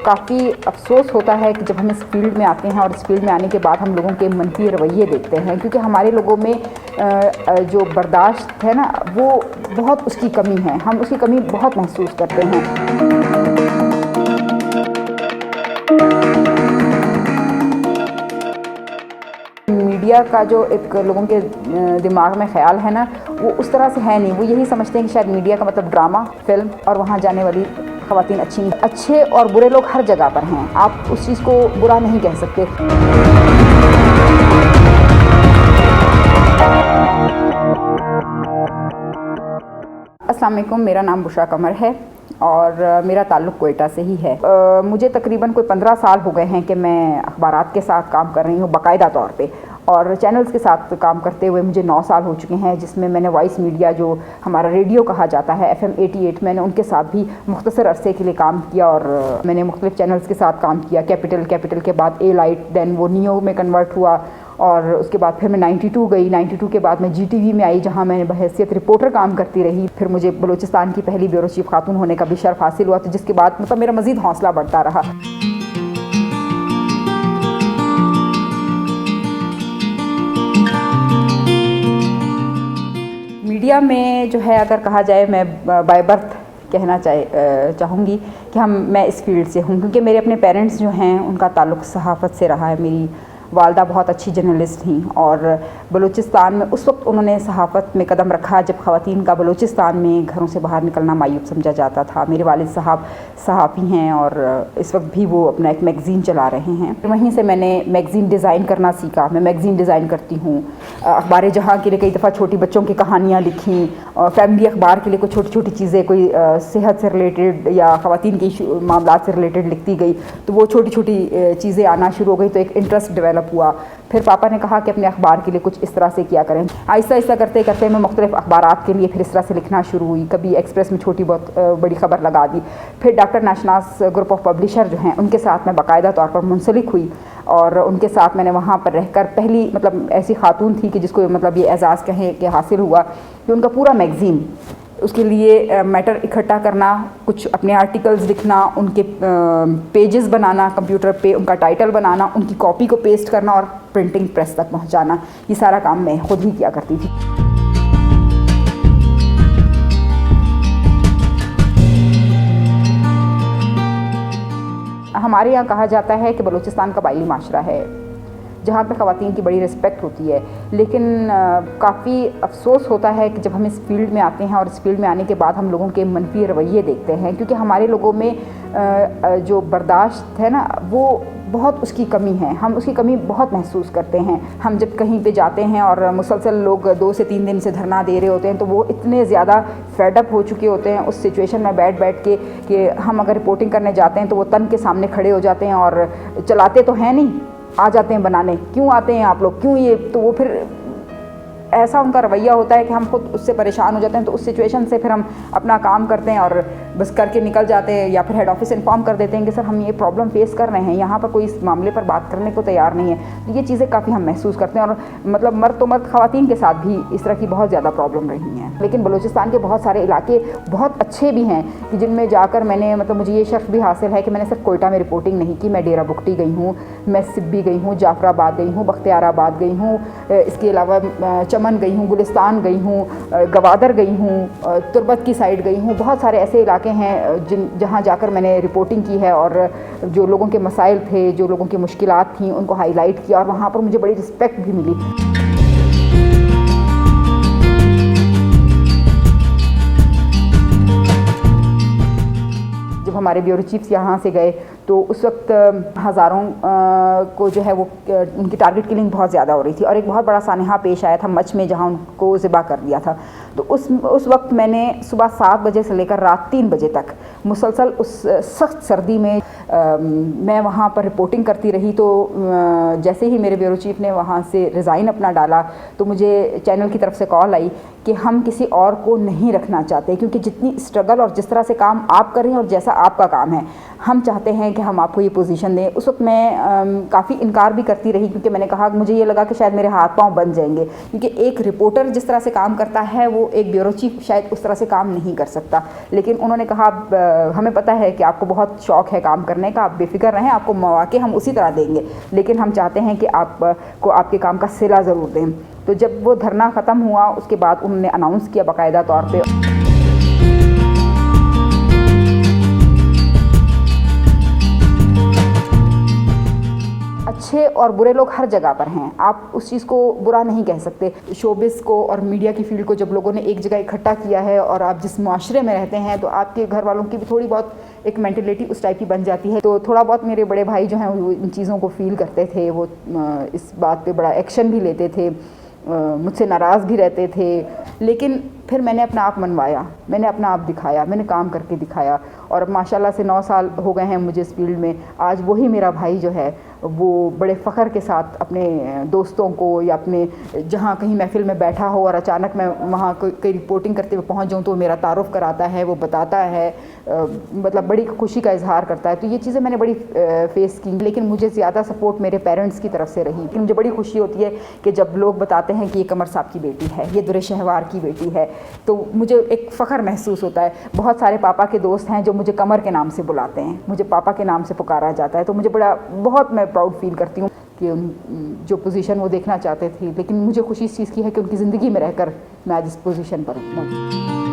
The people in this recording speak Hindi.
काफ़ी अफसोस होता है कि जब हम इस फील्ड में आते हैं और इस फील्ड में आने के बाद हम लोगों के मनफी रवैये देखते हैं, क्योंकि हमारे लोगों में जो बर्दाश्त है ना, वो बहुत उसकी कमी है। हम उसकी कमी बहुत महसूस करते हैं। मीडिया का जो एक लोगों के दिमाग में ख़्याल है ना, वो उस तरह से है नहीं। वो यही समझते हैं कि शायद मीडिया का मतलब ड्रामा, फिल्म और वहाँ जाने वाली ख़वातीन अच्छी नहीं। अच्छे और बुरे लोग हर जगह पर हैं, आप उस चीज़ को बुरा नहीं कह सकते। अस्सलाम वालेकुम, मेरा नाम बुशरा कमर है और मेरा ताल्लुक़ कोयटा से ही है। मुझे तकरीबन कोई 15 साल हो गए हैं कि मैं अखबारात के साथ काम कर रही हूँ बाकायदा तौर पे, और चैनल्स के साथ काम करते हुए मुझे 9 साल हो चुके हैं, जिसमें मैंने वॉइस मीडिया जो हमारा रेडियो कहा जाता है FM 88, मैंने उनके साथ भी मुख्तसर अरसे के लिए काम किया और मैंने मुख्तलिफ चैनल्स के साथ काम किया। कैपिटल के बाद ए लाइट, दैन वो नियो में कन्वर्ट हुआ और उसके बाद फिर मैं 92 गई। 92 के बाद मैं GTV में आई, जहाँ मैंने बहैसियत रिपोर्टर काम करती रही। फिर मुझे बलूचिस्तान की पहली ब्यूरो चीफ खातून होने का भी शर्फ हासिल हुआ, तो जिसके बाद मतलब मेरा मज़ीद हौसला बढ़ता रहा। मीडिया में जो है, अगर कहा जाए, मैं बाय बर्थ कहना चाहूँगी कि मैं इस फील्ड से हूँ, क्योंकि मेरे अपने पेरेंट्स जो हैं उनका ताल्लुक़ सहाफ़त से रहा है। मेरी वालदा बहुत अच्छी जर्नलिस्ट थी और बलूचिस्तान में उस वक्त उन्होंने सहाफ़त में कदम रखा जब ख़वातीन का बलूचिस्तान में घरों से बाहर निकलना मायूब समझा जाता था। मेरे वालिद साहब सहाफ़ी हैं और इस वक्त भी वो अपना एक मैगज़ीन चला रहे हैं। वहीं से मैंने मैगज़ीन डिज़ाइन करना सीखा। मैं मैगज़ीन डिज़ाइन करती हूँ। अखबार जहाँ के लिए कई दफ़ा छोटी बच्चों की कहानियाँ लिखी, और फैमिली अखबार के लिए कोई छोटी छोटी चीज़ें, कोई सेहत से रिलेटेड या ख़वातीन के मामलात से रिलेटेड लिखती गई, तो वो छोटी छोटी चीज़ें आना शुरू हो गई, तो एक इंटरेस्ट डेवलप हुआ। फिर पापा ने कहा कि अपने अखबार के लिए कुछ इस तरह से किया करें। आहिस्ता आहिस्ता करते करते मैं मुख्तलिफ अखबारात के लिए फिर इस तरह से लिखना शुरू हुई। कभी एक्सप्रेस में छोटी बहुत बड़ी ख़बर लगा दी। फिर डॉक्टर नाशनास ग्रुप ऑफ पब्लिशर जो हैं, उनके साथ मैं बाकायदा तौर पर मुंसलिक हुई और उनके साथ मैंने वहाँ पर रहकर पहली मतलब ऐसी खातून थी कि जिसको मतलब ये एजाज़ कहें कि हासिल हुआ कि उनका पूरा मैगज़ीन, उसके लिए मैटर इकट्ठा करना, कुछ अपने आर्टिकल्स लिखना, उनके पेजेस बनाना कंप्यूटर पे, उनका टाइटल बनाना, उनकी कॉपी को पेस्ट करना और प्रिंटिंग प्रेस तक पहुंचाना, ये सारा काम मैं खुद ही किया करती थी। हमारे यहाँ कहा जाता है कि बलूचिस्तान कबायली माशरा है जहाँ पे ख़वातीन की बड़ी रिस्पेक्ट होती है, लेकिन काफ़ी अफसोस होता है कि जब हम इस फील्ड में आते हैं और इस फील्ड में आने के बाद हम लोगों के मनफी रवैये देखते हैं, क्योंकि हमारे लोगों में जो बर्दाश्त है ना, वो बहुत उसकी कमी है। हम उसकी कमी बहुत महसूस करते हैं। हम जब कहीं पे जाते हैं और मुसलसल लोग 2 से 3 दिन से धरना दे रहे होते हैं, तो वो इतने ज़्यादा फेडअप हो चुके होते हैं उस सिचुएशन में बैठ के कि हम अगर रिपोर्टिंग करने जाते हैं तो वो तन के सामने खड़े हो जाते हैं और चलाते तो हैं नहीं, आ जाते हैं बनाने, क्यों आते हैं आप लोग, क्यों ये, तो वो फिर ऐसा उनका रवैया होता है कि हम खुद उससे परेशान हो जाते हैं। तो उस सिचुएशन से फिर हम अपना काम करते हैं और बस करके निकल जाते हैं, या फिर हेड ऑफिस इन्फॉर्म कर देते हैं कि सर हम ये प्रॉब्लम फेस कर रहे हैं, यहाँ पर कोई इस मामले पर बात करने को तैयार नहीं है। तो ये चीज़ें काफ़ी हम महसूस करते हैं और मतलब मर्द ख़वातीन के साथ भी इस तरह की बहुत ज़्यादा प्रॉब्लम रही हैं। लेकिन बलूचिस्तान के बहुत सारे इलाके बहुत अच्छे भी हैं कि जिनमें जाकर मैंने मतलब मुझे ये शर्फ भी हासिल है कि मैंने सिर्फ कोयटा में रिपोर्टिंग नहीं की। मैं डेरा बुगटी गई हूँ, मैं सिब्बी गई हूँ, जाफराबाद गई हूँ, बख्तियाराबाद गई हूँ, इसके अलावा चमन गई हूँ, गुलिस्तान गई हूँ, गवादर गई हूँ, तुर्बत की साइड गई हूँ। बहुत सारे ऐसे इलाके हैं जहाँ जाकर मैंने रिपोर्टिंग की है और जो लोगों के मसाइल थे, जो लोगों की मुश्किलात थी, उनको हाईलाइट किया और वहाँ पर मुझे बड़ी रिस्पेक्ट भी मिली। जब हमारे ब्यूरो चीफ्स यहाँ से गए तो उस वक्त हज़ारों को जो है वो उनकी टारगेट किलिंग बहुत ज़्यादा हो रही थी और एक बहुत बड़ा सानहा पेश आया था मच में, जहाँ उनको ज़िबा कर दिया था। तो उस वक्त मैंने सुबह 7 बजे से लेकर रात 3 बजे तक मुसलसल उस सख्त सर्दी में मैं वहाँ पर रिपोर्टिंग करती रही। तो जैसे ही मेरे ब्यूरो चीफ ने वहाँ से रिज़ाइन अपना डाला तो मुझे चैनल की तरफ से कॉल आई कि हम किसी और को नहीं रखना चाहते, क्योंकि जितनी स्ट्रगल और जिस तरह से काम आप कर रहे हैं और जैसा आपका काम है, हम चाहते हैं कि हम आपको ये पोजीशन दें। उस वक्त मैं काफ़ी इनकार भी करती रही, क्योंकि मैंने कहा मुझे ये लगा कि शायद मेरे हाथ पांव बन जाएंगे, क्योंकि एक रिपोर्टर जिस तरह से काम करता है वो एक ब्यूरो चीफ शायद उस तरह से काम नहीं कर सकता। लेकिन उन्होंने कहा हमें पता है कि आपको बहुत शौक़ है काम करने का, आप बेफिक्र रहें, आपको मौके हम उसी तरह देंगे, लेकिन हम चाहते हैं कि आपको आपके काम का सिला ज़रूर दें। तो जब वो धरना ख़त्म हुआ उसके बाद उन्होंने अनाउंस किया बाकायदा तौर पे। अच्छे और बुरे लोग हर जगह पर हैं, आप उस चीज़ को बुरा नहीं कह सकते। शोबिस को और मीडिया की फील्ड को जब लोगों ने एक जगह इकट्ठा किया है और आप जिस माशरे में रहते हैं तो आपके घर वालों की भी थोड़ी बहुत एक मेंटलिटी उस टाइप की बन जाती है। तो थोड़ा बहुत मेरे बड़े भाई जो हैं वो इन चीज़ों को फील करते थे, वो इस बात पे बड़ा एक्शन भी लेते थे, मुझसे नाराज़ भी रहते थे। लेकिन फिर मैंने अपना आप मनवाया, मैंने अपना आप दिखाया, मैंने काम करके दिखाया, और अब माशाल्लाह से 9 साल हो गए हैं मुझे इस फील्ड में। आज वही मेरा भाई जो है वो बड़े फ़ख्र के साथ अपने दोस्तों को या अपने जहाँ कहीं महफ़िल में बैठा हो और अचानक मैं वहाँ कोई रिपोर्टिंग करते हुए पहुँच जाऊँ तो मेरा तारुफ़ कराता है, वो बताता है, मतलब बड़ी खुशी का इजहार करता है। तो ये चीज़ें मैंने बड़ी फेस की, लेकिन मुझे ज़्यादा सपोर्ट मेरे पेरेंट्स की तरफ से रही। लेकिन मुझे बड़ी खुशी होती है कि जब लोग बताते हैं कि ये कमर साहब की बेटी है, ये दुरे शहवार की बेटी है, तो मुझे एक फ़ख्र महसूस होता है। बहुत सारे पापा के दोस्त हैं जो मुझे कमर के नाम से बुलाते हैं, मुझे पापा के नाम से पुकारा जाता है, तो मुझे बहुत मैं प्राउड फील करती हूँ कि जो पोजीशन वो देखना चाहते थे, लेकिन मुझे खुशी इस चीज़ की है कि उनकी ज़िंदगी में रहकर मैं आज इस पोजीशन पर हूँ।